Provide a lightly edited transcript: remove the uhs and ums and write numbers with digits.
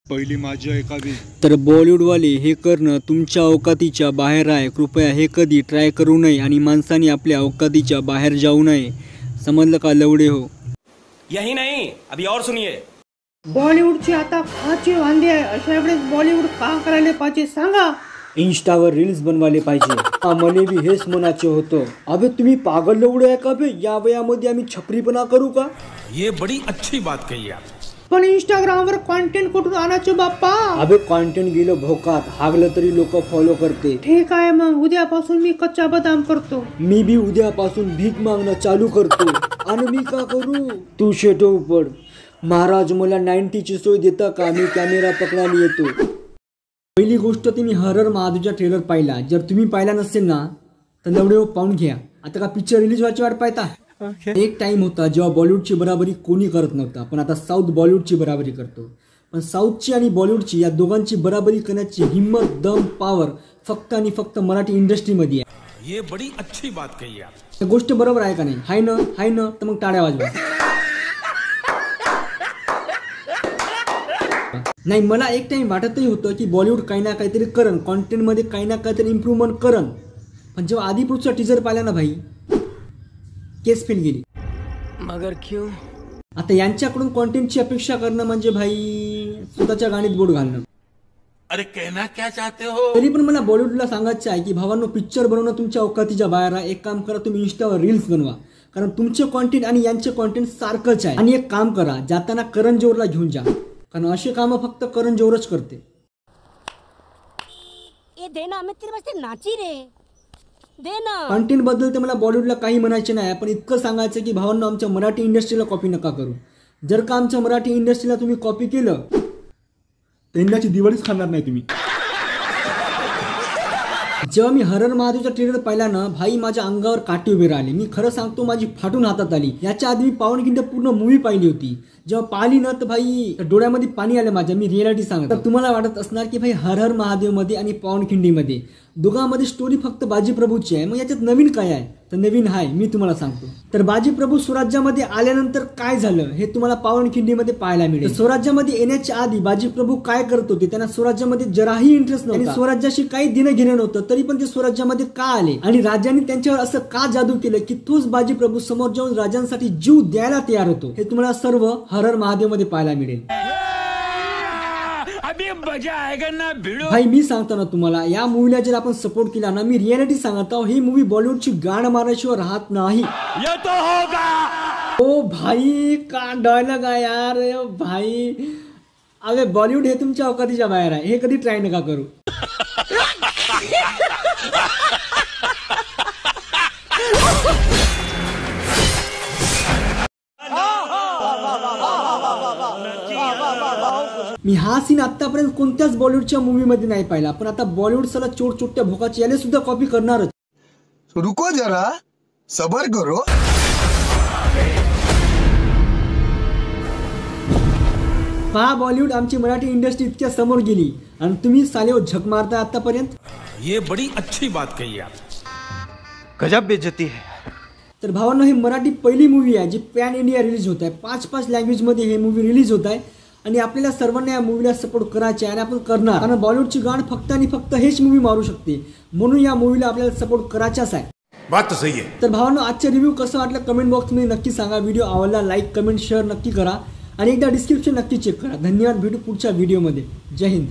पहिली माझी ऐकावी. तर बॉलिवूडवाले हे करणं तुमच्या अवकातीच्या बाहेर आहे. कृपया हे कधी ट्राय करू नये आणि माणसाने आपल्या अवकातीच्या बाहेर जाऊ नये. समजलं का लवडे हो? यही नहीं, अभी और सुनिए. बॉलिवूडची आता खाची वांदे आहे. अशा वेळेस बॉलिवूड का करायला पाहिजे सांगा? इंस्टावर रील्स बनवायला पाहिजे. मले बी हेच म्हणायचं होतं. अबे तुम्ही पागल लवडे आहे का बे? या वयामध्ये आम्ही छपरीपणा करू का? ये बड़ी अच्छी बात कही आप. पण इंस्टाग्रामवर कंटेंट कुठून आणायचं बाप्पा? अबे कंटेंट गेलं भोकात. हागलं तरी लोक फॉलो करते. ठीक आहे, मग उद्यापासून मी कच्चा बदाम करतो. मी बी उद्यापासून भीक मागणं चालू करतो. आणि मी का करू? तू शेटो पड. महाराज मला 90ची सोय देता का? मी कॅमेरा पकडायला येतो. पहिली गोष्ट तुम्ही हरर महादेवचा ट्रेलर पाहिला. जर तुम्ही पाहिला नसेल ना तर लवडे पाहून घ्या. आता का पिक्चर रिलीज व्हायची वाट पाहता? एक टाइम होता जेव्हा बॉलिवूडची बराबरी कोणी करत नव्हता, पण आता साऊथ बॉलिवूडची बराबरी करतो. पण साऊथची आणि बॉलिवूडची या दोघांची बराबरी करण्याची हिम्मत, दम, पॉवर फक्त आणि फक्त मराठी इंडस्ट्रीमध्ये आहे. ये बड़ी अच्छी बात कही आप. गोष्ट बरोबर आहे का नाही? हाय ना तर मग टाळ्या वाजवा. नाही, मला एक टाइम वाटतही होतं की बॉलिवूड काही ना काहीतरी करण, कॉन्टेंटमध्ये काही ना काहीतरी इम्प्रूव्हमेंट करण. पण जेव्हा आदिपुरुषचा टीजर पाहिला ना भाई, केस फेल गेली. मगर क्यों? आता यांच्याकडून कॉन्टेंटची अपेक्षा करणं म्हणजे भाई स्वतःच्या गाणीत बोट घालणं. अरे कहना क्या चाहते हो? तरी पण मला बॉलिवूडला सांगायचं आहे की भावांनो, पिक्चर बनवणं तुमच्या अवकातीच्या बाहेर आहे. एक काम करा, तुम्ही इंस्टावर रील्स बनवा. कारण तुमचे कॉन्टेंट आणि यांचे कॉन्टेंट सारखंच आहे. आणि एक काम करा, जाताना करण जोहरला घेऊन जा. कारण अशी कामं फक्त करण जोहरच करते. नाची रे देना. कंटेंट बद्दल ते मला बॉलिवूडला काही म्हणायचे नाही, पण इतकं सांगायचं की भावांनो, आमच्या मराठी इंडस्ट्रीला कॉपी नका करू. जर का आमच्या मराठी इंडस्ट्रीला तुम्ही कॉपी केलं तर यंदाची दिवाळीच खाणार नाही तुम्ही. जेव्हा मी हरर महादेवचा ट्रेलर पाहिला ना भाई, माझ्या अंगावर काठी उभे राहिले. मी खरं सांगतो, माझी फाटून हातात आली. याच्या आधी मी पावनखिंड पूर्ण मूवी पाहिली होती. जेव्हा पाहिली ना तर भाई डोळ्यामध्ये पाणी आलं माझ्या. मी रियालिटी सांगतो. तर तुम्हाला वाटत असणार की भाई हर महादेव मध्ये आणि पावनखिंडीमध्ये दोघांमध्ये स्टोरी फक्त बाजीप्रभूची आहे, मग याच्यात नवीन काय आहे? तर नवीन आहे, मी तुम्हाला सांगतो. तर बाजीप्रभू स्वराज्यामध्ये आल्यानंतर काय झालं हे तुम्हाला पावनखिंडीमध्ये पाहायला मिळेल. स्वराज्यामध्ये येण्याच्या आधी बाजीप्रभू काय करत होते? त्यांना स्वराज्यामध्ये जराही इंटरेस्ट नव्हता. स्वराज्याशी काही देणं घेणं नव्हतं, तरी पण ते स्वराज्यामध्ये का आले आणि राजांनी त्यांच्यावर असं का जादू केलं की तोच बाजीप्रभू समोर जाऊन राजांसाठी जीव द्यायला तयार होतो? हे तुम्हाला सर्व हरर महादेव मध्ये पाहायला मिळेल. भाई मी सांगतो ना तुम्हाला, या मूवीला जर आपण सपोर्ट केला ना, मी रियालिटी सांगतो, ही मूवी बॉलिवूडची गाण मारण्याशिवाय राहत नाही. ओ भाई का डायलॉग आहे यार भाई. अरे बॉलिवूड हे तुमच्या अवकातीच्या बाहेर आहे. हे कधी ट्राय नका करू. मी हा सीन आतापर्यंत कोणत्याच बॉलिवूडच्या मूवी मध्ये नाही पाहिला, पण आता बॉलिवूड सला चोट भोकाची याने सुद्धा कॉपी करणारच. रुको जरा सबर करो. पहा, बॉलिवूड आमची मराठी इंडस्ट्री इतक्या समोर गेली आणि तुम्ही साले झक मारता आतापर्यंत. ये बड़ी अच्छी बात कही आप. गजब बेइज्जती है. तर भावांनो, ही मराठी पहिली मूवी आहे जी पॅन इंडिया रिलीज होत आहे. 5 लँग्वेज मध्ये हे मूवी रिलीज होत आहे आणि आपल्याला सर्वांना या मूवीला सपोर्ट करायचे आणि आपण करणार. कारण बॉलिवूडची गाण फक्त आणि फक्त हेच मूवी मारू शकते, म्हणून या मूवीला आपल्याला सपोर्ट करायचाच आहे. बात तो सही है. तर भावांनो, आजचा रिव्ह्यू कसं वाटलं कमेंट बॉक्स मध्ये नक्की सांगा. व्हिडिओ आवडला लाईक कमेंट शेअर नक्की करा आणि एकदा डिस्क्रिप्शन नक्की चेक करा. धन्यवाद. भेटू पुढच्या व्हिडिओमध्ये. जय हिंद.